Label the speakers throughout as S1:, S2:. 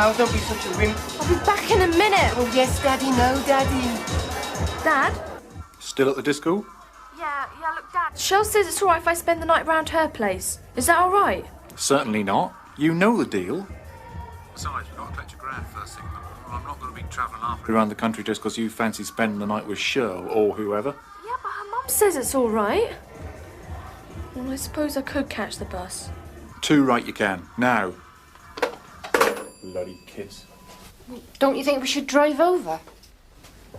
S1: pal. Don't be such a wimp.
S2: I'll be back in a minute.
S1: Oh, yes, Daddy. No, Daddy.
S2: Dad?
S3: Still at the disco?
S2: Yeah, look, Dad. Cheryl says it's all right if I spend the night round her place. Is that all right?
S3: Certainly not. You know the deal. Besides, we've got to collect your grand first thing in the morning. I'm not going to be travelling after around the country just because you fancy spending the night with Cheryl or whoever.
S2: Yeah, but her mum says it's all right. Well, I suppose I could catch the bus.
S3: Too right you can. Now. Bloody kids.
S4: Don't you think we should drive over?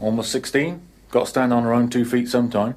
S3: Almost 16. Got to stand on her own 2 feet sometime.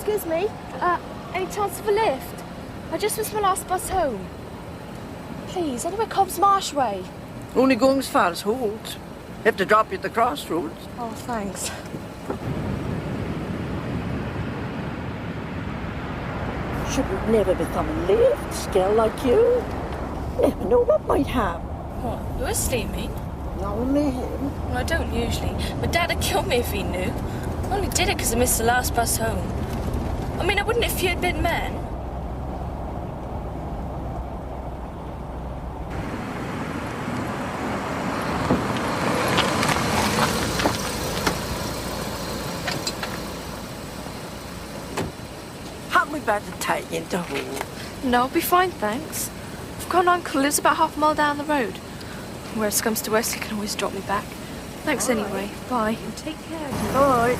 S2: Excuse me, any chance of a lift? I just missed my last bus home. Please, anywhere Cobbs Marsh way.
S5: Only going as far as Holt. Have to drop you at the crossroads.
S2: Oh, thanks.
S5: Should we never become a lift, girl like you? Never know what might happen.
S2: What, Lewis me?
S5: Not only him.
S2: Well, I don't usually. My dad would kill me if he knew. I only did it because I missed the last bus home. I mean, I wouldn't if you had been men.
S5: Hadn't we better take you into Holt?
S2: No, I'll be fine, thanks. I've got an uncle who lives about half a mile down the road. Worst comes to worst, he can always drop me back. Thanks anyway. Bye. Take care.
S5: Bye.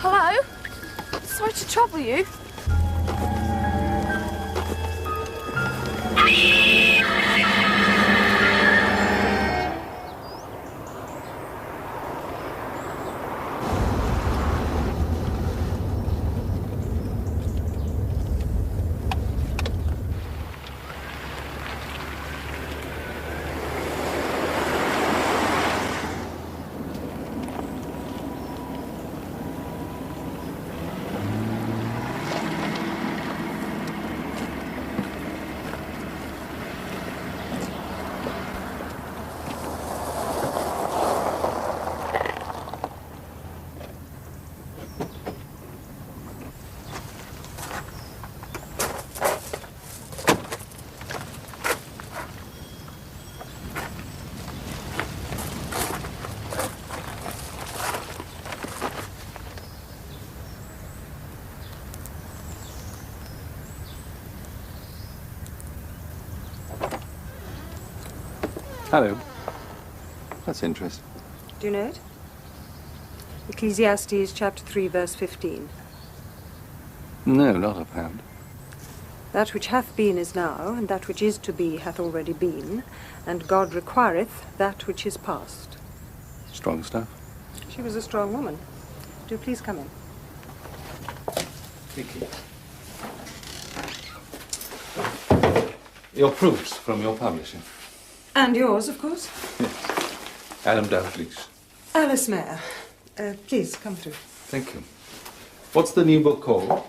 S2: Hello? Sorry to trouble you.
S6: Hello. That's interesting.
S7: Do you know it? Ecclesiastes chapter 3, verse 15.
S6: No, not offhand.
S7: That which hath been is now, and that which is to be hath already been, and God requireth that which is past.
S6: Strong stuff.
S7: She was a strong woman. Do please come in.
S6: Thank you. Your proofs from your publisher.
S7: And yours, of course.
S6: Yes. Adam Dalglish.
S7: Alice Mayer. Please, come through.
S6: Thank you. What's the new book called?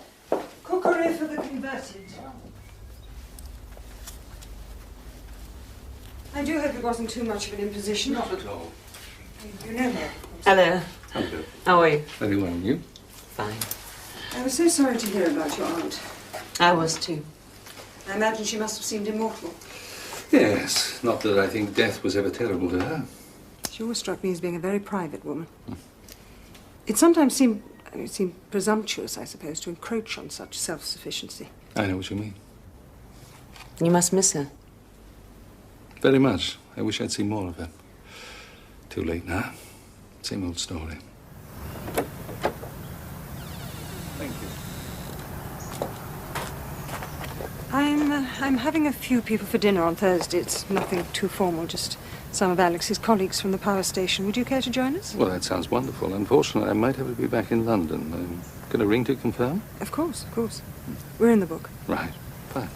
S7: Cookery for the Converted. I do hope it wasn't too much of an imposition.
S6: Not at all.
S7: You know me.
S8: Hello.
S6: Hello.
S8: How are you?
S6: Very well, and you?
S8: Fine.
S7: I was so sorry to hear about your aunt.
S8: I was too.
S7: I imagine she must have seemed immortal.
S6: Yes, not that I think death was ever terrible to her.
S7: She always struck me as being a very private woman. It sometimes seemed presumptuous, I suppose, to encroach on such self-sufficiency.
S6: I know what you mean.
S8: You must miss her.
S6: Very much. I wish I'd seen more of her. Too late now. Same old story. Thank you.
S7: I'm having a few people for dinner on Thursday. It's nothing too formal, just some of Alex's colleagues from the power station. Would you care to join us?
S6: Well, that sounds wonderful. Unfortunately, I might have to be back in London. I'm going to ring to confirm?
S7: Of course, of course. We're in the book.
S6: Right. Fine.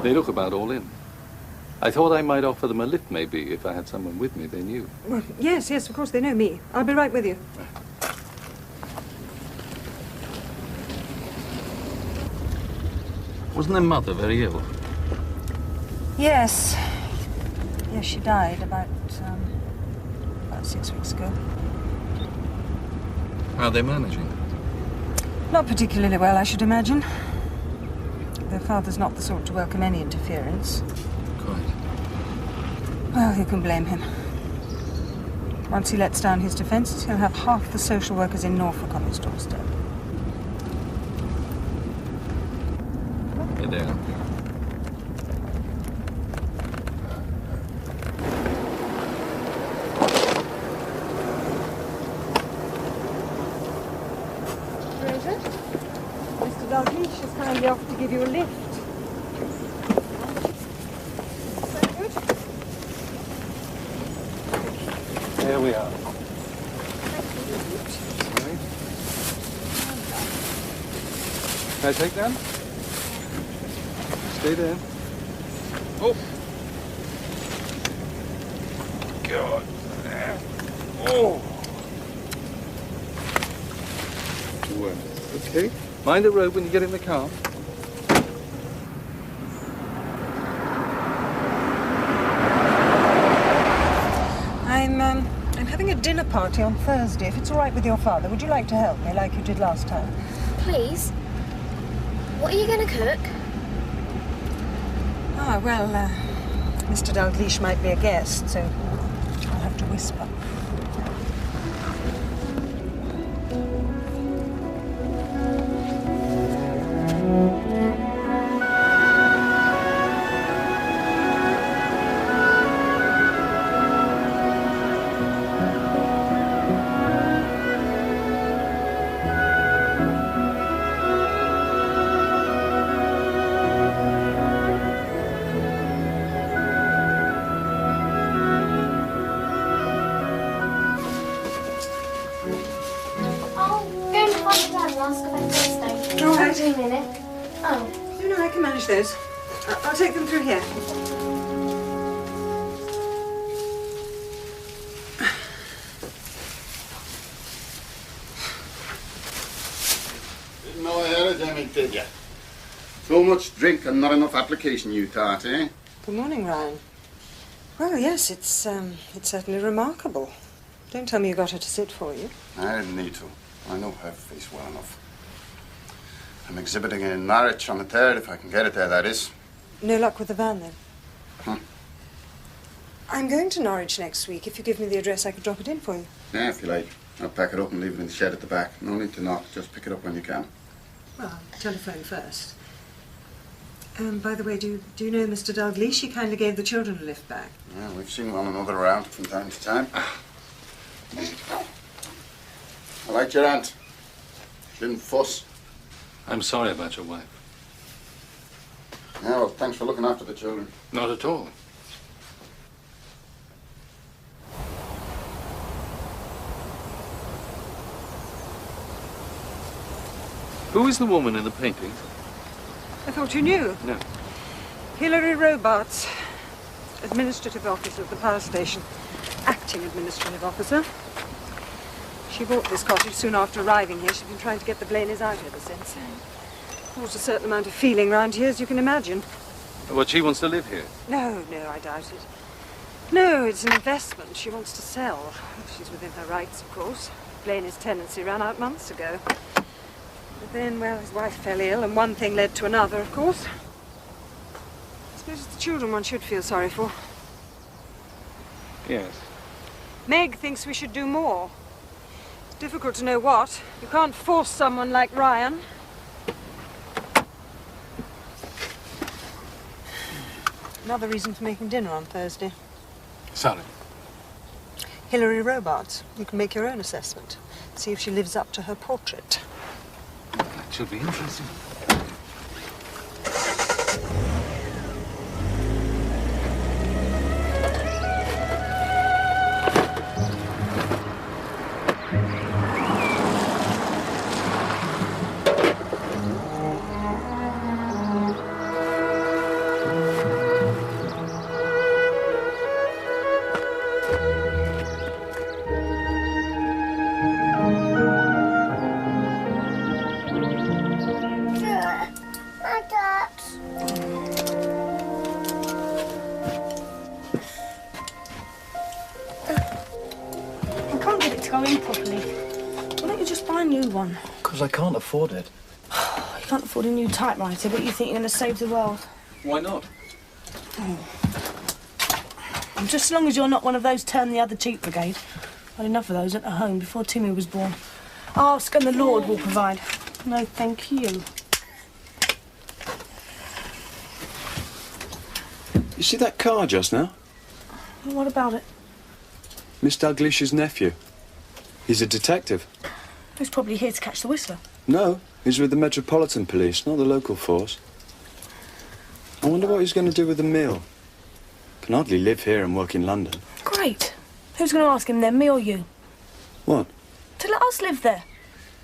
S6: They look about all in. I thought I might offer them a lift, maybe, if I had someone with me they knew.
S7: Well, yes, of course, they know me. I'll be right with you.
S6: Wasn't their mother very ill?
S7: Yes. Yes, she died about 6 weeks ago.
S6: How are they managing?
S7: Not particularly well, I should imagine. Their father's not the sort to welcome any interference.
S6: Quite.
S7: Well, who can blame him? Once he lets down his defences, he'll have half the social workers in Norfolk on his doorstep.
S6: Hey there.
S7: Mr. Dalglish has kindly offered to give you a lift. Is that good?
S6: There we are. Can I take them? Stay there. Oh! God. Oh! Well, okay. Mind the road when you get in the car.
S7: I'm having a dinner party on Thursday. If it's all right with your father, would you like to help me like you did last time?
S4: Please. What are you going to cook?
S7: Ah, well, Mr. Dalglish might be a guest, so I'll have to whisper.
S4: All right.
S7: 2 minutes.
S4: Oh.
S7: You know, I can manage those. I'll take them through here.
S9: Didn't know I had it, Jimmy, did ya? So much drink and not enough application, you thought, eh?
S7: Good morning, Ryan. Well, yes, it's certainly remarkable. Don't tell me you got her to sit for you.
S9: I didn't need to. I know her face well enough. I'm exhibiting in Norwich on the 3rd, if I can get it there, that is.
S7: No luck with the van, then?
S9: Huh?
S7: I'm going to Norwich next week. If you give me the address, I could drop it in for you.
S9: Yeah, if you like. I'll pack it up and leave it in the shed at the back. No need to knock. Just pick it up when you can.
S7: Well, I'll telephone first. By the way, do you know Mr. Dalgleish? He kindly gave the children a lift back.
S9: Yeah, we've seen one another around from time to time. I liked your aunt. She didn't fuss.
S6: I'm sorry about your wife.
S9: Yeah, well, thanks for looking after the children.
S6: Not at all. Who is the woman in the painting?
S7: I thought you knew.
S6: No.
S7: Hilary Robarts, administrative officer of the power station. Acting administrative officer. She bought this cottage soon after arriving here. She's been trying to get the Blaines out ever since. Caused a certain amount of feeling round here, as you can imagine.
S6: What, she wants to live here?
S7: No, I doubt it. No, it's an investment she wants to sell. She's within her rights, of course. Blaines' tenancy ran out months ago. But then, well, his wife fell ill, and one thing led to another, of course. I suppose it's the children one should feel sorry for.
S6: Yes.
S7: Meg thinks we should do more. It's difficult to know what. You can't force someone like Ryan. Another reason for making dinner on Thursday.
S6: Sorry.
S7: Hilary Robarts. You can make your own assessment. See if she lives up to her portrait.
S6: That should be interesting.
S1: Because I can't afford it.
S10: You can't afford a new typewriter, but you think you're going to save the world.
S6: Why not?
S10: Just as long as you're not one of those turn the other cheek brigade. I had enough of those at home before Timmy was born. Ask and the Lord will provide. No, thank you.
S11: You see that car just now?
S10: What about it?
S11: Miss Dalglish's nephew. He's a detective.
S10: He's probably here to catch the Whistler.
S11: No, he's with the Metropolitan Police, not the local force. I wonder what he's going to do with the mill. Can hardly live here and work in London.
S10: Great. Who's going to ask him then, me or you?
S11: What?
S10: To let us live there.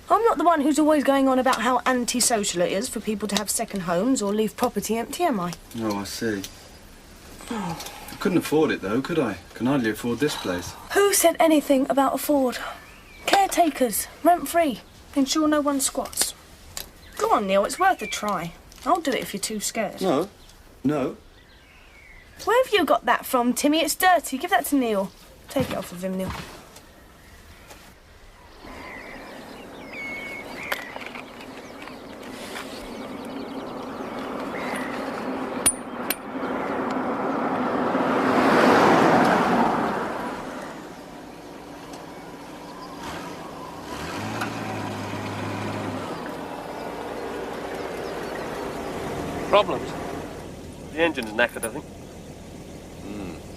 S10: I'm not the one who's always going on about how antisocial it is for people to have second homes or leave property empty, am I?
S11: Oh, I see. I couldn't afford it, though, could I? Can hardly afford this place.
S10: Who said anything about afford? Caretakers, rent-free. Ensure no one squats. Go on, Neil, it's worth a try. I'll do it if you're too scared.
S11: No. No.
S10: Where have you got that from, Timmy? It's dirty. Give that to Neil. Take it off of him, Neil.
S12: Problems? The engine's knackered, I think.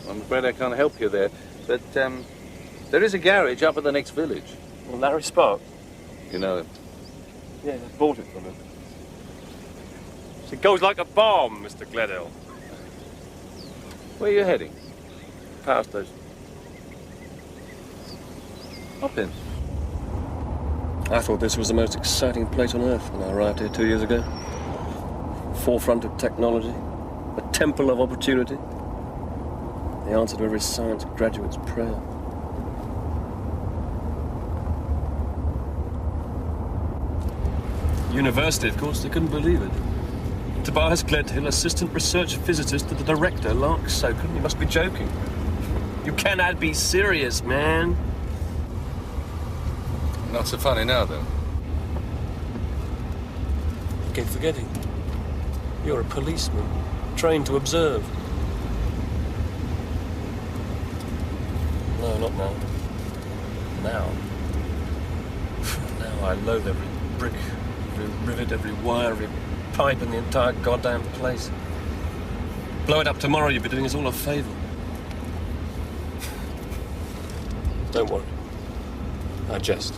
S6: I'm afraid I can't help you there. But, there is a garage up at the next village.
S12: Well, Larry Spark?
S6: You know him?
S12: Yeah, I bought it from him. It goes like a bomb, Mr. Gledhill.
S6: Where are you heading?
S12: Power station.
S6: Hop in.
S12: I thought this was the most exciting place on Earth when I arrived here 2 years ago. Forefront of technology, temple of opportunity. The answer to every science graduate's prayer. University, of course, they couldn't believe it. Tobias Gledhill, assistant research physicist to the director, Lark Soken. You must be joking. You cannot be serious, man.
S6: Not so funny now, though.
S12: You keep forgetting. You're a policeman, trained to observe. No, not now. Now. Now I loathe every brick, every rivet, every wire, every pipe in the entire goddamn place. Blow it up tomorrow, you'd be doing us all a favour. Don't worry. I jest.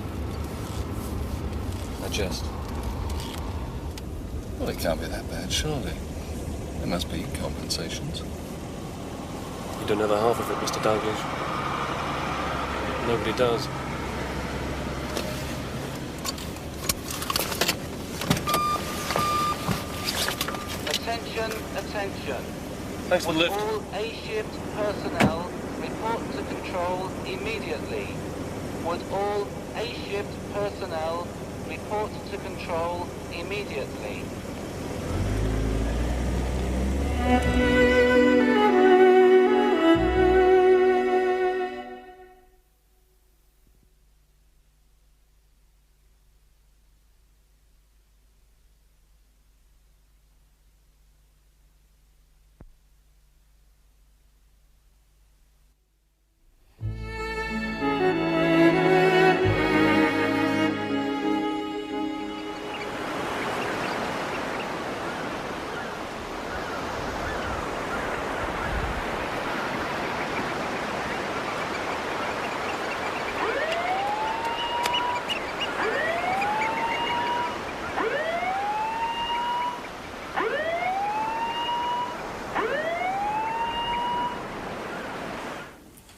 S6: Well, it can't be that bad, surely. There must be compensations.
S12: You don't know the half of it, Mr. Dalglish. Nobody does.
S13: Attention.
S12: Thanks for the lift.
S13: All A-shift personnel report to control immediately. Would all A-shift personnel report to control immediately?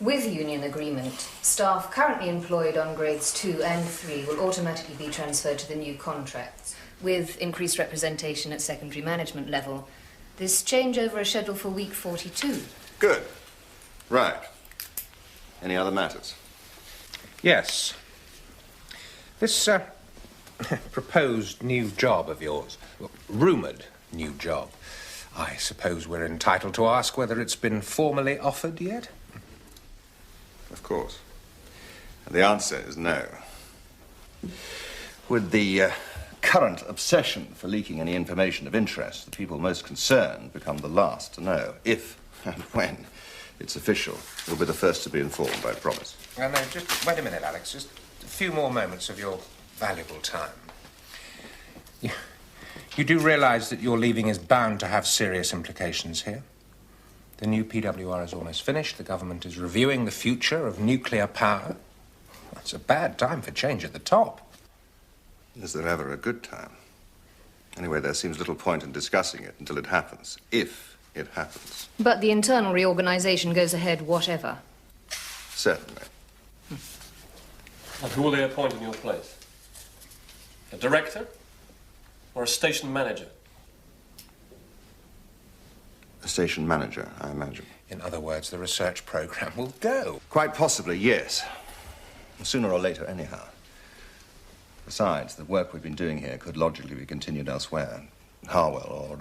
S14: With union agreement, staff currently employed on grades 2 and 3 will automatically be transferred to the new contracts. With increased representation at secondary management level, this changeover is scheduled for week 42.
S9: Good. Right. Any other matters?
S15: Yes. This proposed new job of yours, rumoured new job, I suppose we're entitled to ask whether it's been formally offered yet?
S9: Of course. And the answer is no. With the current obsession for leaking any information of interest, the people most concerned become the last to know. If and when it's official, we'll be the first to be informed, I promise.
S15: No, just wait a minute, Alex. Just a few more moments of your valuable time. You do realise that your leaving is bound to have serious implications here? The new PWR is almost finished. The government is reviewing the future of nuclear power. It's a bad time for change at the top.
S9: Is there ever a good time? Anyway, there seems little point in discussing it until it happens, if it happens.
S14: But the internal reorganisation goes ahead whatever.
S9: Certainly.
S12: And who will they appoint in your place? A director or a station manager?
S9: A station manager, I imagine.
S15: In other words, the research programme will go.
S9: Quite possibly, yes. Sooner or later, anyhow. Besides, the work we've been doing here could logically be continued elsewhere. Harwell or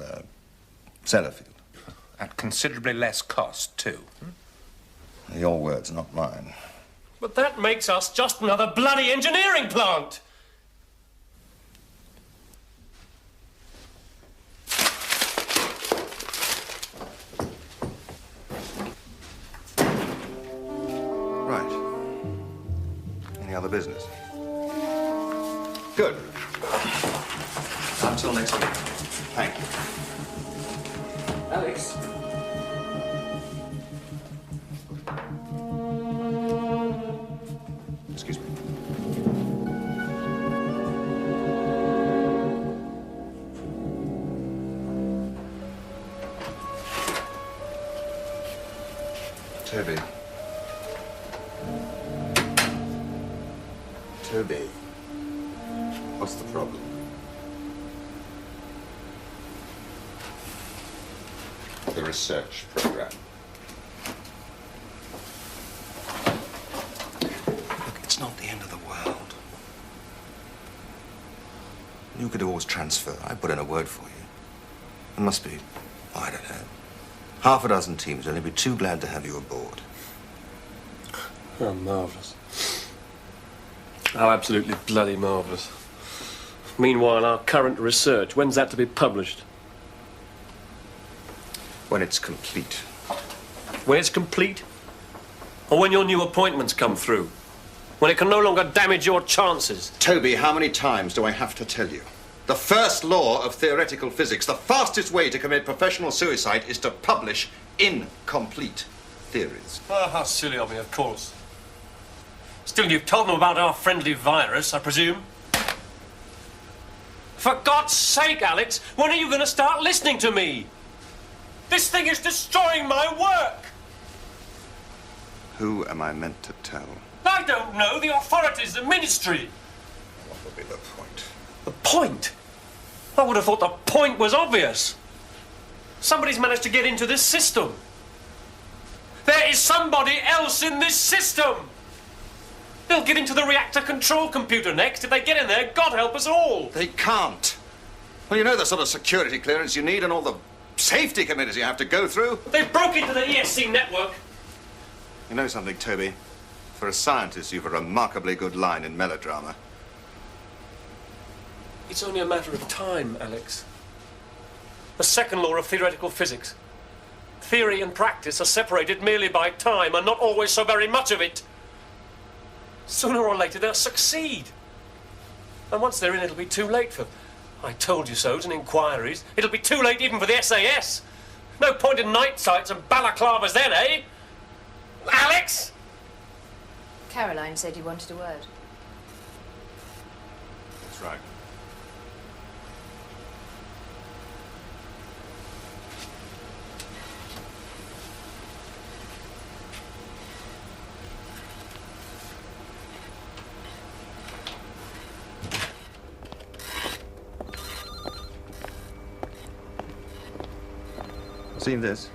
S9: Sellafield.
S15: At considerably less cost, too.
S9: Your words, not mine.
S12: But that makes us just another bloody engineering plant!
S9: Any other business? Good. Until next week. Thank you.
S15: Alex.
S9: Excuse me. Toby. Toby, what's the problem?
S6: There
S9: research program. Look, it's not the end of the world. You could always transfer. I put in a word for you. There must be, I don't know, half a dozen teams. They'll be too glad to have you aboard.
S12: Oh, marvellous. Oh, absolutely bloody marvellous. Meanwhile, our current research, when's that to be published?
S9: When it's complete.
S12: When it's complete? Or when your new appointments come through? When it can no longer damage your chances?
S9: Toby, how many times do I have to tell you? The first law of theoretical physics, the fastest way to commit professional suicide is to publish incomplete theories.
S12: Oh, how silly of me, of course. Still, you've told them about our friendly virus, I presume? For God's sake, Alex, when are you going to start listening to me? This thing is destroying my work!
S9: Who am I meant to tell?
S12: I don't know. The authorities, the ministry.
S9: What will be the point?
S12: The point? I would have thought the point was obvious. Somebody's managed to get into this system. There is somebody else in this system. They'll get into the reactor control computer next. If they get in there, God help us all.
S9: They can't. Well, you know the sort of security clearance you need and all the safety committees you have to go through.
S12: They broke into the ESC network.
S9: You know something, Toby? For a scientist, you've a remarkably good line in melodrama.
S12: It's only a matter of time, Alex. The second law of theoretical physics. Theory and practice are separated merely by time and not always so very much of it. Sooner or later, they'll succeed. And once they're in, it'll be too late for I told you so's and inquiries. It'll be too late even for the SAS. No point in night sights and balaclavas then, eh? Alex?
S14: Caroline said you wanted a word.
S9: That's right. Seen this?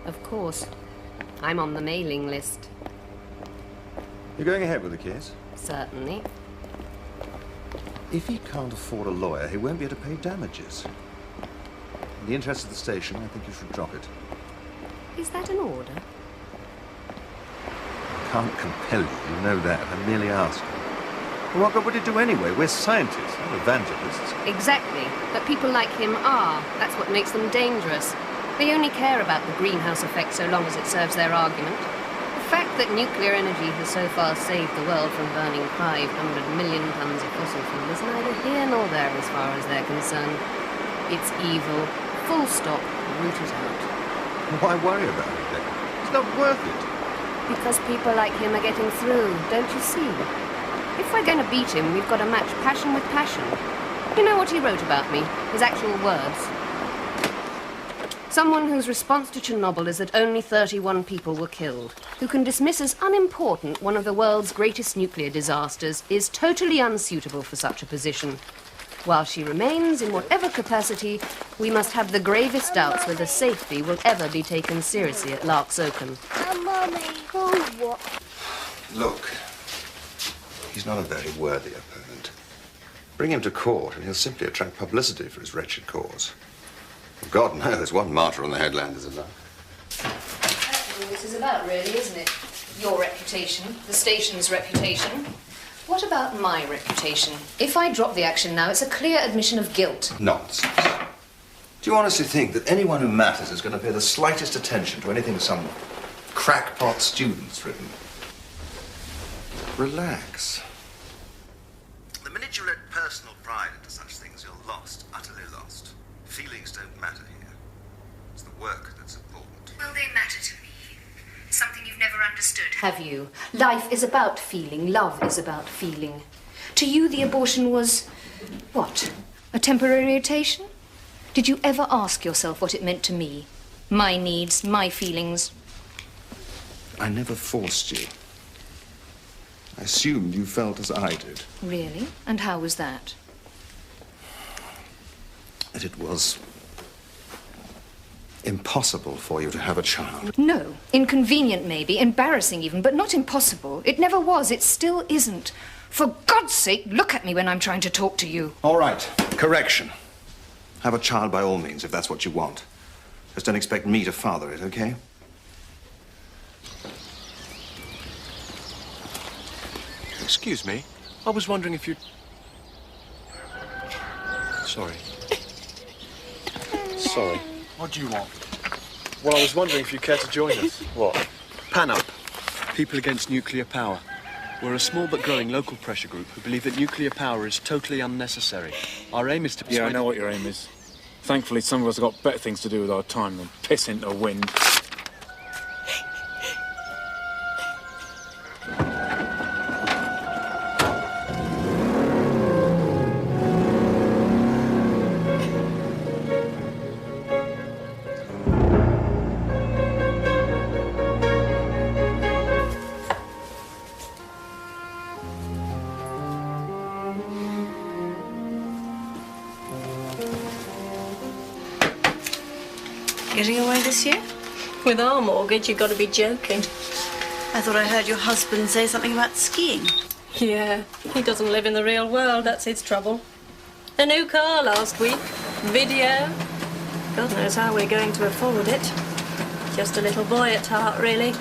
S16: Of course. I'm on the mailing list.
S9: You're going ahead with the case?
S16: Certainly.
S9: If he can't afford a lawyer, he won't be able to pay damages. In the interest of the station, I think you should drop it.
S16: Is that an order?
S9: I can't compel you, you know that. I'm merely asking. Well, what good would it do anyway? We're scientists, not evangelists.
S16: Exactly. But people like him are. That's what makes them dangerous. They only care about the greenhouse effect so long as it serves their argument. The fact that nuclear energy has so far saved the world from burning 500 million tons of fossil fuel is neither here nor there as far as they're concerned. It's evil. Full stop. Root it out.
S9: Why worry about it then? It's not worth it.
S16: Because people like him are getting through, don't you see? If we're going to beat him, we've got to match passion with passion. You know what he wrote about me? His actual words. Someone whose response to Chernobyl is that only 31 people were killed, who can dismiss as unimportant one of the world's greatest nuclear disasters, is totally unsuitable for such a position. While she remains, in whatever capacity, we must have the gravest doubts whether safety will ever be taken seriously at Lark's Oakham.
S4: Mummy. Oh, what?
S9: Look, he's not a very worthy opponent. Bring him to court and he'll simply attract publicity for his wretched cause. God knows, one martyr on the headland is enough.
S14: That's what all this is about, really, isn't it? Your reputation, the station's reputation. What about my reputation? If I drop the action now, it's a clear admission of guilt.
S9: Nonsense. Do you honestly think that anyone who matters is going to pay the slightest attention to anything some crackpot student's written? Relax. The minute you let personal pride into such things, you're lost, utterly lost. Feelings don't matter here. It's the work that's important.
S14: Will they matter to me? Something you've never understood, have you? Life is about feeling. Love is about feeling. To you, the abortion was, what? A temporary irritation? Did you ever ask yourself what it meant to me? My needs, my feelings?
S9: I never forced you. I assumed you felt as I did.
S14: Really? And how was that?
S9: That it was impossible for you to have a child.
S14: No. Inconvenient, maybe. Embarrassing, even. But not impossible. It never was. It still isn't. For God's sake, look at me when I'm trying to talk to you.
S9: All right. Correction. Have a child by all means, if that's what you want. Just don't expect me to father it, okay?
S17: Excuse me. I was wondering if you'd... Sorry. Sorry.
S1: What do you want?
S17: Well, I was wondering if you'd care to join us.
S12: What?
S17: PAN UP. People Against Nuclear Power. We're a small but growing local pressure group who believe that nuclear power is totally unnecessary. Our aim is to persuade...
S3: Yeah, I know what your aim is. Thankfully, some of us have got better things to do with our time than piss into the wind.
S10: Getting away this year?
S18: With our mortgage, you've got to be joking.
S10: I thought I heard your husband say something about skiing.
S18: Yeah, he doesn't live in the real world, that's his trouble. A new car last week. Video. God knows how we're going to afford it. Just a little boy at heart, really.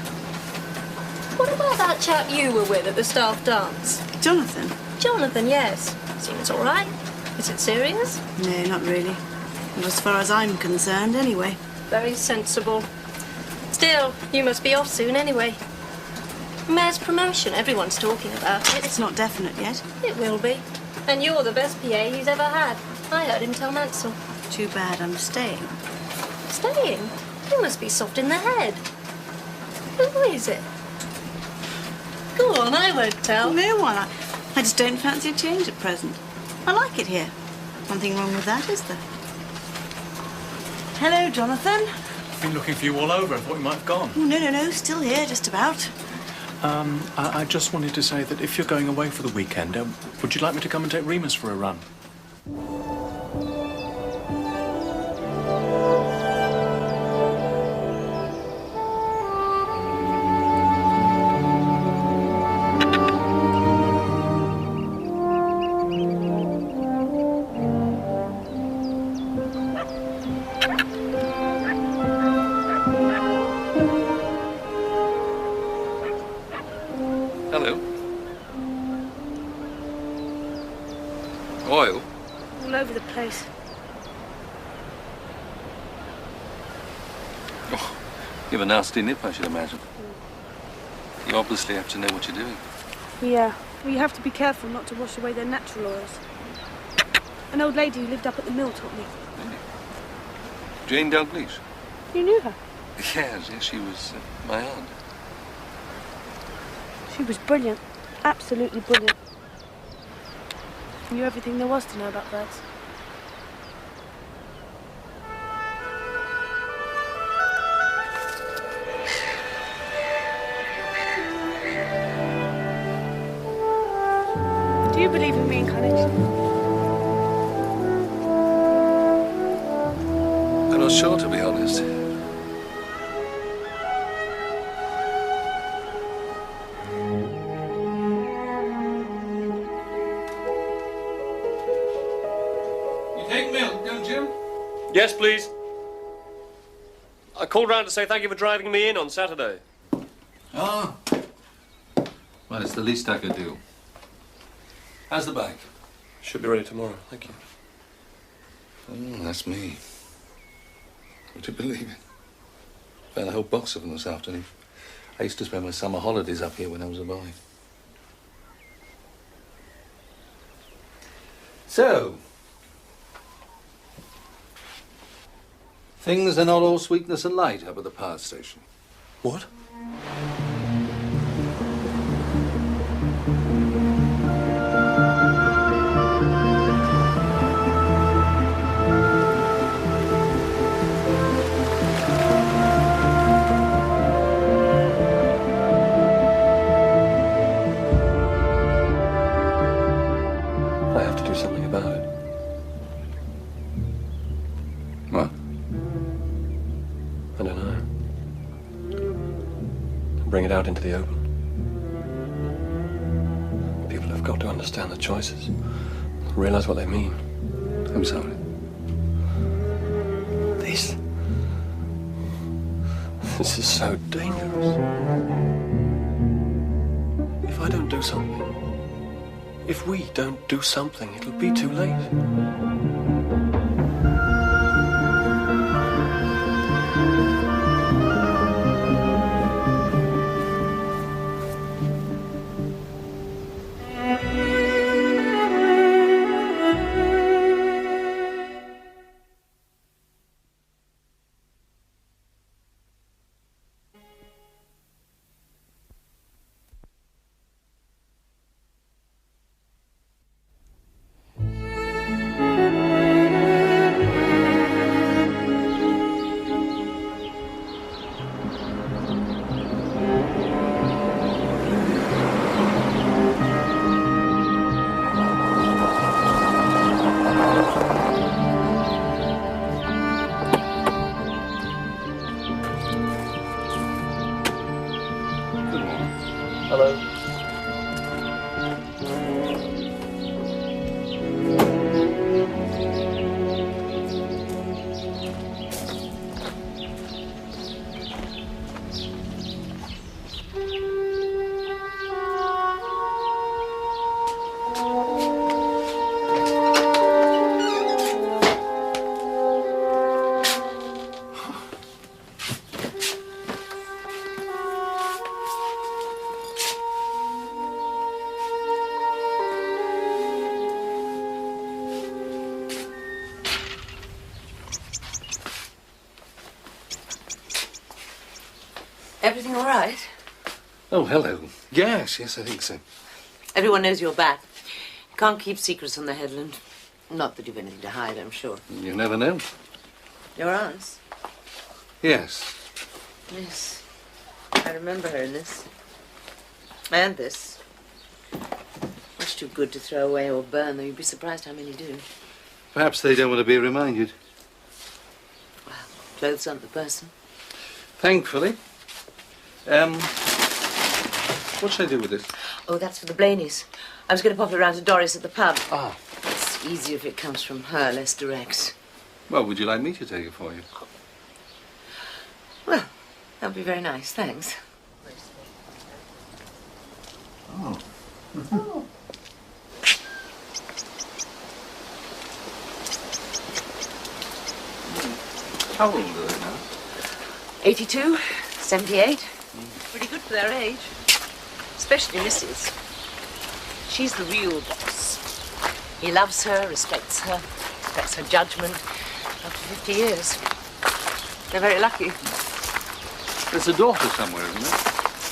S18: What about that chap you were with at the staff dance?
S10: Jonathan?
S18: Jonathan, yes. Seems all right. Is it serious?
S10: No, not really. Not as far as I'm concerned, anyway.
S18: Very sensible. Still, you must be off soon anyway. Mayor's promotion, everyone's talking about it.
S10: It's not definite yet.
S18: It will be. And you're the best PA he's ever had. I heard him tell Mansell.
S10: Too bad I'm staying.
S18: Staying? You must be soft in the head. Who is it? Go on, I won't tell.
S10: No one. I just don't fancy a change at present. I like it here. Nothing wrong with that, is there? Hello, Jonathan.
S1: I've been looking for you all over. I thought you might have gone.
S10: Oh, no. Still here, just about.
S1: I just wanted to say that if you're going away for the weekend, would you like me to come and take Remus for a run?
S6: Hello. Oil?
S10: All over the place.
S6: Oh, you have a nasty nip, I should imagine. You obviously have to know what you're doing.
S10: Yeah. Well, you have to be careful not to wash away their natural oils. An old lady who lived up at the mill taught me.
S6: Jane Dalglish?
S10: You knew her?
S6: Yes, she was my aunt.
S10: She was brilliant. Absolutely brilliant. Knew everything there was to know about birds. Do you believe in reincarnation?
S6: I'm not sure, to be honest.
S12: Yes, please. I called round to say thank you for driving me in on Saturday.
S6: Oh. Well, it's the least I could do. How's the bike?
S12: Should be ready tomorrow, thank you.
S6: Oh, that's me. Would you believe it? Found a whole box of them this afternoon. I used to spend my summer holidays up here when I was a boy. So, things are not all sweetness and light up at the power station.
S12: What?
S6: I have to do something about it. What?
S12: bring it out into the open. People have got to understand the choices, realize what they mean.
S6: I'm sorry.
S12: This is so dangerous. If I don't do something, if we don't do something, it'll be too late.
S8: Everything all right?
S6: Oh, hello. Yes, I think so.
S8: Everyone knows you're back. You can't keep secrets on the headland. Not that you've anything to hide, I'm sure.
S6: You never know.
S8: Your aunt's?
S6: Yes.
S8: Yes. I remember her in this. And this. Much too good to throw away or burn, though you'd be surprised how many do.
S6: Perhaps they don't want to be reminded.
S8: Well, clothes aren't the person.
S6: Thankfully. What should I do with this?
S8: Oh, that's for the Blaneys. I was going to pop it around to Doris at the pub.
S6: Ah.
S8: It's easier if it comes from her, less direct.
S6: Well, would you like me to take it for you?
S8: Well, that would be very nice, thanks.
S6: Oh. How old are they now?
S8: 82, 78. Pretty good for their age. Especially Mrs. She's the real boss. He loves her, respects her judgment. After 50 years. They're very lucky.
S6: There's a daughter somewhere, isn't there?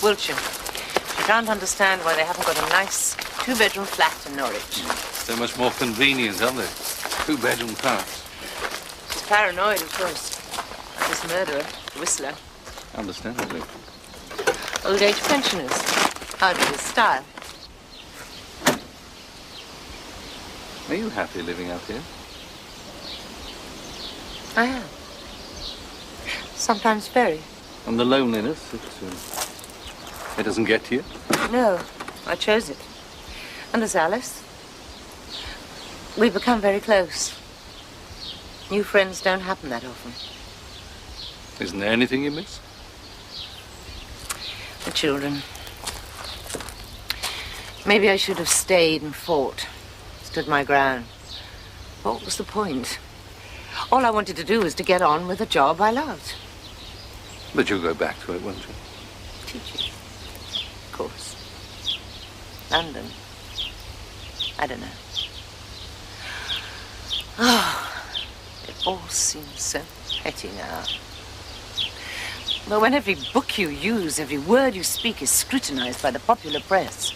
S8: Wiltshire. She can't understand why they haven't got a nice two-bedroom flat in Norwich.
S6: So much more convenient, aren't they? Two-bedroom flats.
S8: She's paranoid, of course. Like this murderer, the Whistler.
S6: Understandably.
S8: Old age pensioners. Hardly his style.
S6: Are you happy living out here?
S8: I am. Sometimes very.
S6: And the loneliness, it doesn't get to you?
S8: No, I chose it. And there's Alice. We've become very close. New friends don't happen that often.
S6: Isn't there anything you miss?
S8: The children. Maybe I should have stayed and fought. Stood my ground. What was the point? All I wanted to do was to get on with a job I loved.
S6: But you'll go back to it, won't you?
S8: Teaching. Of course. London. I don't know. Oh, it all seems so petty now. But when every book you use, every word you speak is scrutinized by the popular press.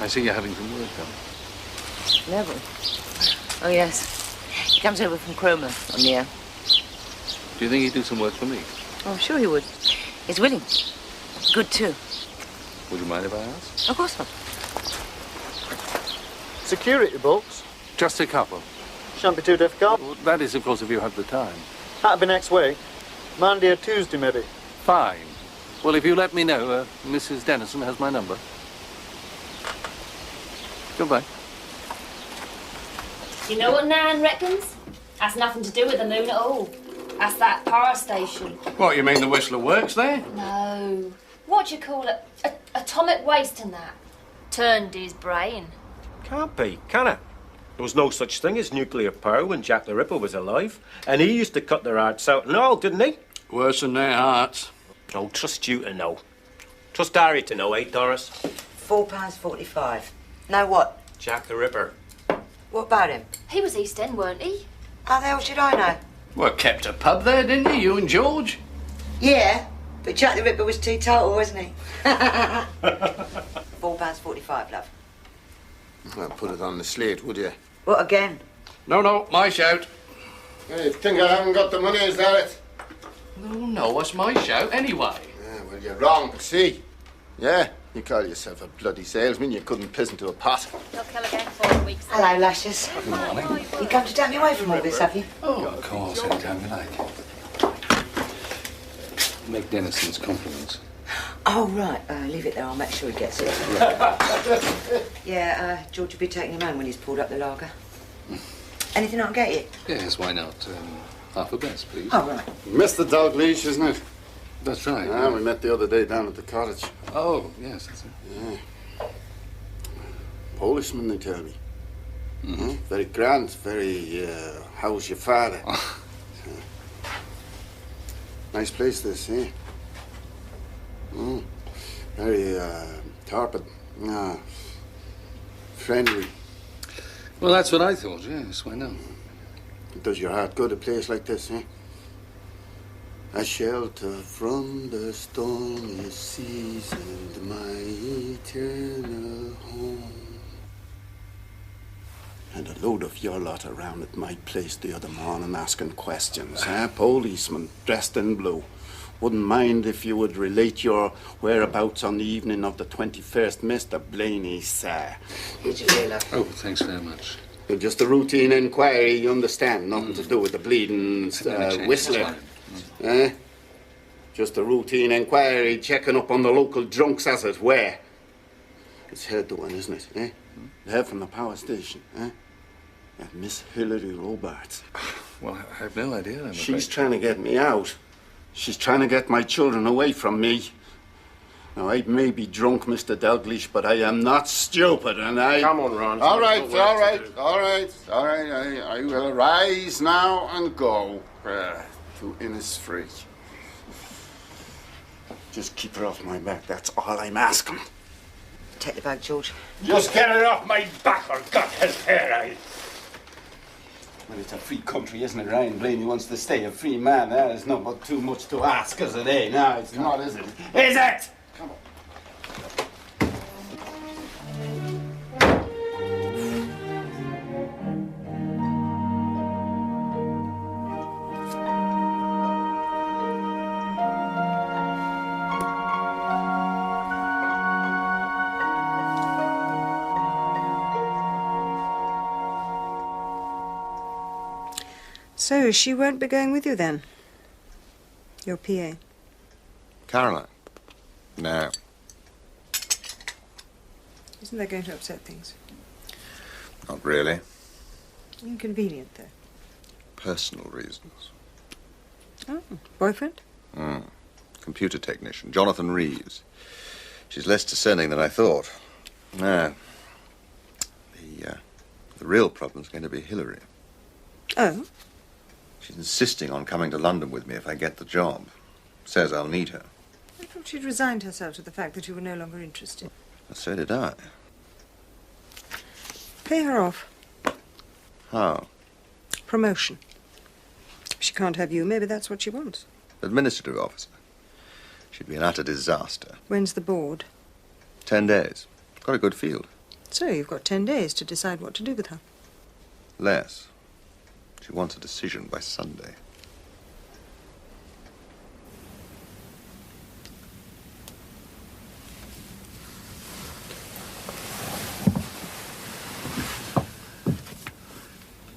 S6: I see you're having some work done.
S8: Neville? Oh, yes. He comes over from Cromer on the air.
S6: Do you think he'd do some work for me?
S8: Oh, I'm sure he would. He's willing. Good, too.
S6: Would you mind if I asked?
S8: Of course not.
S19: security books?
S3: Just a couple.
S19: Shan't be too difficult.
S3: Well, that is, of course, if you have the time.
S19: That'll be next week. Monday or Tuesday, maybe.
S3: Fine. Well, if you let me know, Mrs. Dennison has my number. Goodbye.
S20: You know what Nan reckons? That's nothing to do with the moon at all. That's that power station.
S3: What, you mean the Whistler works there?
S20: No. What do you call it? Atomic waste and that. Turned his brain.
S12: Can't be, can it? There was no such thing as nuclear power when Jack the Ripper was alive. And he used to cut their hearts out and all, didn't he?
S3: Worse than their hearts.
S12: Oh, trust you to know. Trust Harry to know, eh, Doris?
S8: £4.45. Know what?
S12: Jack the Ripper.
S8: What about him?
S20: He was East End, weren't he?
S8: How the hell should I know?
S3: Well, kept a pub there, didn't you and George?
S8: Yeah, but Jack the Ripper was teetotal, wasn't he? £4.45, love.
S9: Well, put it on the slate, would you?
S8: What again?
S3: No, my shout.
S9: Hey, you think I haven't got the money, is that it?
S3: No, what's my shout anyway?
S9: Yeah, well, you're wrong, see? Yeah, you call yourself a bloody salesman, you couldn't piss into a pot.
S20: They'll kill again 4 weeks.
S8: Hello, lashes.
S3: Good morning.
S8: You come to take me away from all this, have you?
S11: Oh, of course, anytime you like. Make Dennison's compliments.
S8: Oh, right. Leave it there. I'll make sure he gets it. Yeah, George will be taking him home when he's pulled up the lager. Anything I can get you?
S11: Yes, why not? Half a glass, please.
S8: Oh, right.
S9: Mr. Dalgleish, isn't it?
S11: That's right.
S9: Ah, we met the other day down at the cottage.
S11: Oh, yes, that's it.
S9: Yeah. Polishman, they tell me. Mm-hmm. Very grand, very, how's your father? Nice place, this, eh? Very, torpid. Friendly.
S11: Well, that's what I thought, yes, why not?
S9: It does your heart good, a place like this, eh? A shelter from the stormy seas and my eternal home. And a load of your lot around at my place the other morning asking questions, eh? Policemen dressed in blue. Wouldn't mind if you would relate your whereabouts on the evening of the 21st, Mr. Blaney, sir.
S8: Did you hear, love?
S11: Oh, thanks very much.
S9: Just a routine inquiry, you understand. Nothing to do with the bleeding Whistler. Eh? Just a routine inquiry, checking up on the local drunks, as it were. It's her doing, isn't it, eh? They're from the power station, eh? That Miss Hilary Robarts.
S11: Well, I have no idea, I'm
S9: She's
S11: afraid.
S9: trying to get me out. She's trying to get my children away from me. Now, I may be drunk, Mr. Dalgleish, but I am not stupid, and I...
S12: Come on, Ron.
S9: All right. I will rise now and go to Innisfree. Just keep her off my back, that's all I'm asking.
S8: Take the bag, George.
S12: Just get her off my back, or God help her,
S9: Well, it's a free country, isn't it? Ryan Blaney wants to stay a free man. There's not but too much to ask, is it, eh? No, it's not, is it? Is it? Come on.
S7: So she won't be going with you then? Your PA?
S9: Caroline? No.
S7: Isn't that going to upset things?
S9: Not really.
S7: Inconvenient, though.
S9: Personal reasons.
S7: Oh, boyfriend?
S9: Computer technician, Jonathan Reeves. She's less discerning than I thought. No. The real problem's going to be Hilary.
S7: Oh?
S9: She's insisting on coming to London with me if I get the job. Says I'll need her.
S7: I thought she'd resigned herself to the fact that you were no longer interested.
S9: And so did I.
S7: Pay her off.
S9: How?
S7: Promotion. If she can't have you, maybe that's what she wants.
S9: Administrative officer. She'd be an utter disaster.
S7: When's the board?
S9: 10 days. Got a good field.
S7: So you've got 10 days to decide what to do with her.
S9: Less. She wants a decision by Sunday.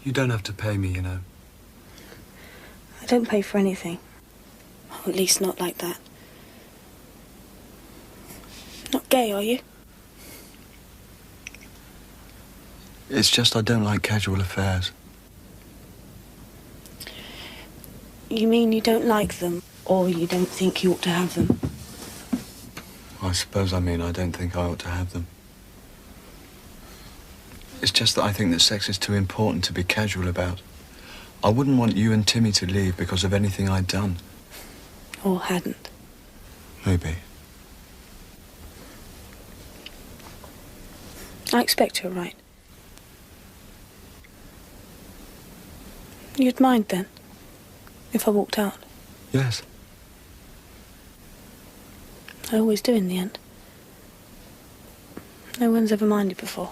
S11: You don't have to pay me, you know.
S10: I don't pay for anything. Or at least not like that. Not gay, are you?
S11: It's just I don't like casual affairs.
S10: You mean you don't like them, or you don't think you ought to have them?
S11: I suppose I mean I don't think I ought to have them. It's just that I think that sex is too important to be casual about. I wouldn't want you and Timmy to leave because of anything I'd done.
S10: Or hadn't.
S11: Maybe.
S10: I expect you're right. You'd mind then, if I walked out?
S11: Yes.
S10: I always do in the end. No one's ever minded before.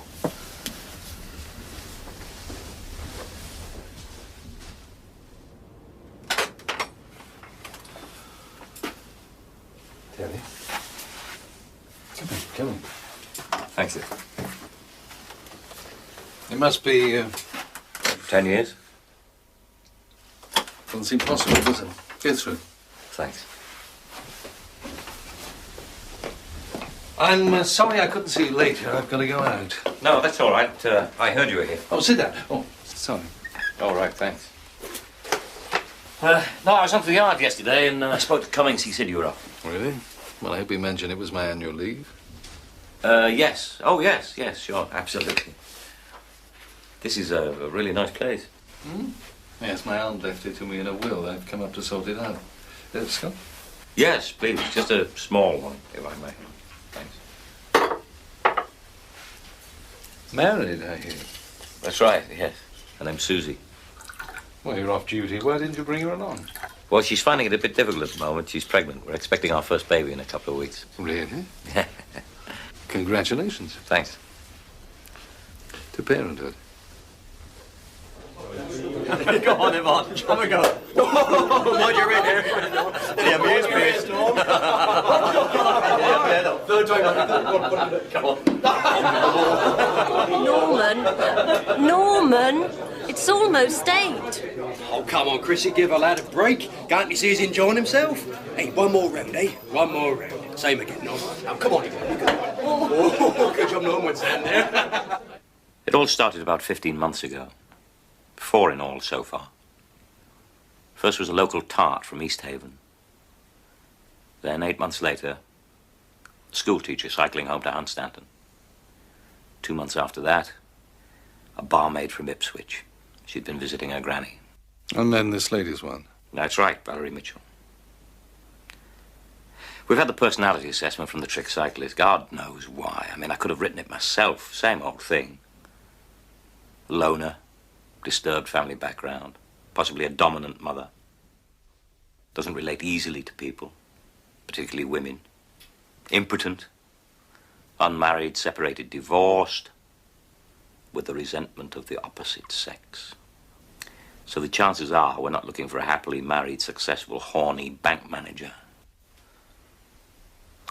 S6: Terry. Come in.
S21: Thanks, sir.
S6: It must be
S21: 10 years.
S6: Doesn't seem possible, does it? Go through.
S21: Thanks.
S6: I'm sorry I couldn't see you later. I've got to go out.
S21: No, that's all right. I heard you were here.
S6: Oh, sit down. Oh, sorry.
S21: All right, thanks.
S22: No, I was up to the yard yesterday and I spoke to Cummings. He said you were off.
S6: Really? Well, I hope he mentioned it was my annual leave.
S22: Yes. Oh, yes, sure, absolutely. This is a really nice place.
S6: Hmm? Yes, my aunt left it to me in a will. I've come up to sort it out. Scott?
S22: Yes, please. Just a small one, if I may. Thanks.
S6: Married, I hear.
S22: That's right, yes. Her name's Susie.
S6: Well, you're off duty. Why didn't you bring her along?
S22: Well, she's finding it a bit difficult at the moment. She's pregnant. We're expecting our first baby in a couple of weeks.
S6: Really? Congratulations.
S22: Thanks.
S6: To parenthood.
S23: Go on, Yvonne. Have a go. Mind you're in here. Yeah, me is pissed.
S18: Norman, it's almost 8.
S23: Oh, come on, Chrissy, give a lad a break. Can't you see he's enjoying himself? Hey, one more round, eh? One more round. Same again, Norman. Now, come on, Yvonne. Oh, good job, Norman, stand there.
S22: It all started about 15 months ago. 4 in all so far. First was a local tart from East Haven. Then, 8 months later, a school teacher cycling home to Hunstanton. 2 months after that, a barmaid from Ipswich. She'd been visiting her granny.
S6: And then this latest one.
S22: That's right, Valerie Mitchell. We've had the personality assessment from the trick cyclist. God knows why. I mean, I could have written it myself. Same old thing. Loner. Disturbed family background, possibly a dominant mother. Doesn't relate easily to people, particularly women. Impotent, unmarried, separated, divorced, with the resentment of the opposite sex. So the chances are we're not looking for a happily married, successful, horny bank manager.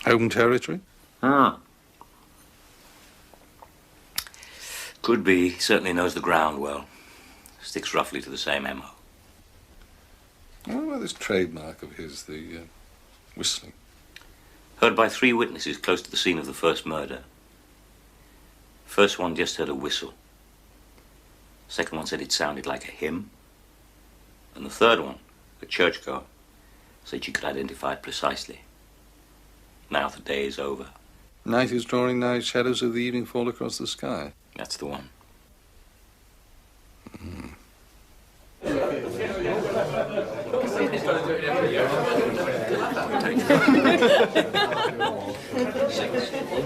S6: Home territory?
S22: Could be. Certainly knows the ground well. Sticks roughly to the same MO.
S6: What about this trademark of his, the whistling?
S22: Heard by 3 witnesses close to the scene of the first murder. First one just heard a whistle. Second one said it sounded like a hymn. And the third one, a churchgoer, said she could identify it precisely. Now the day is over.
S6: Night is drawing nigh, shadows of the evening fall across the sky.
S22: That's the one.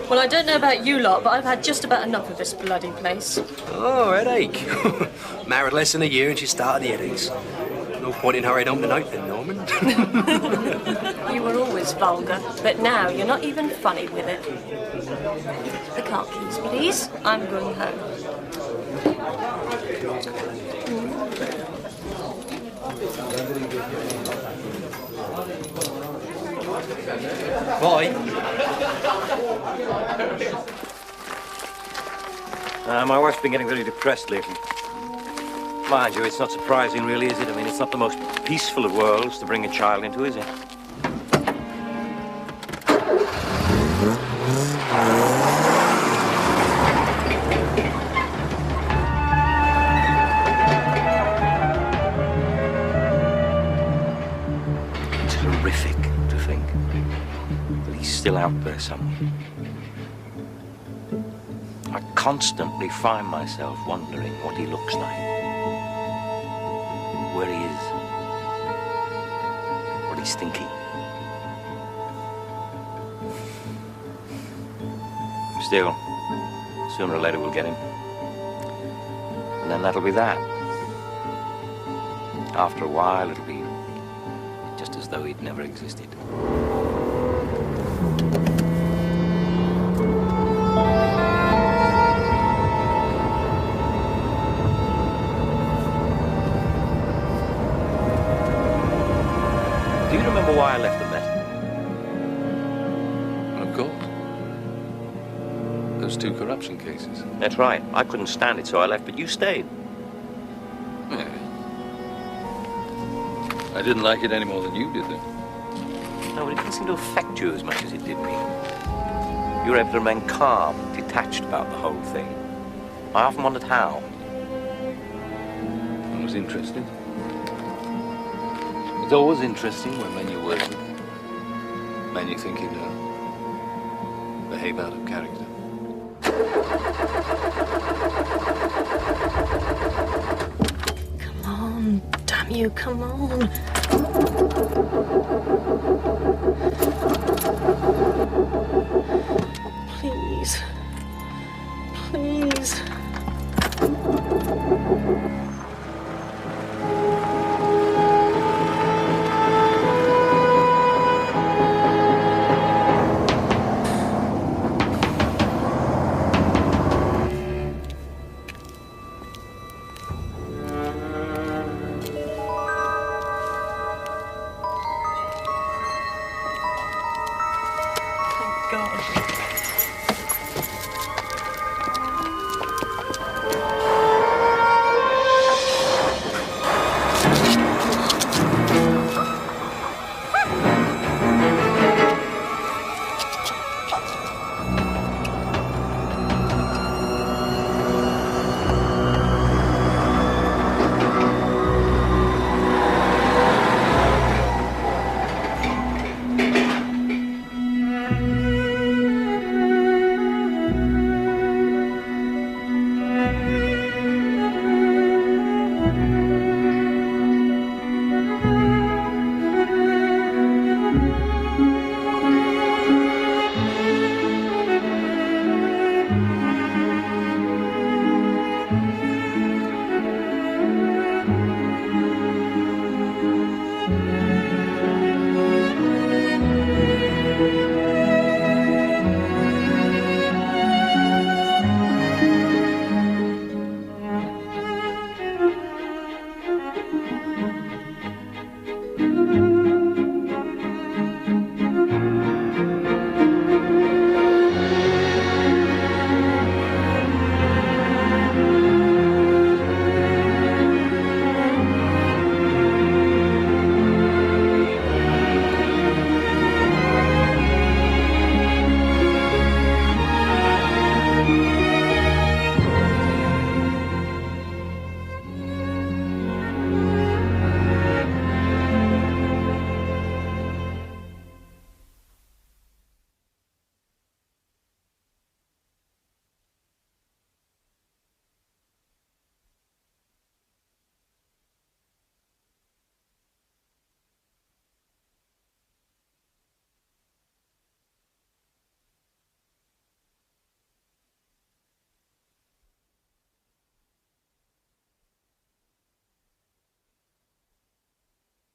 S18: Well, I don't know about you lot, but I've had just about enough of this bloody place.
S23: Oh, headache. Married less than a year and she started the headaches. No point in hurrying home tonight then, Norman.
S18: You were always vulgar, but now you're not even funny with it. The car keys, please. I'm going home.
S23: Bye.
S22: My wife's been getting very depressed lately. Mind you, it's not surprising, really, is it? I mean, it's not the most peaceful of worlds to bring a child into, is it? It's horrific to think that he's still out there somewhere. I constantly find myself wondering what he looks like, where he is, what he's thinking. Still, sooner or later we'll get him. And then that'll be that. After a while, it'll be just as though he'd never existed. Do you remember why I left the Met?
S6: Of course. Those 2 corruption cases.
S22: That's right. I couldn't stand it, so I left, but you stayed.
S6: Yeah. I didn't like it any more than you did, then.
S22: No, but it didn't seem to affect you as much as it did me. You were able to remain calm, detached about the whole thing. I often wondered how.
S6: It was interesting. It's always interesting when men you work with, men you think you know, behave out of character.
S18: Come on, damn you, come on. Please. Please.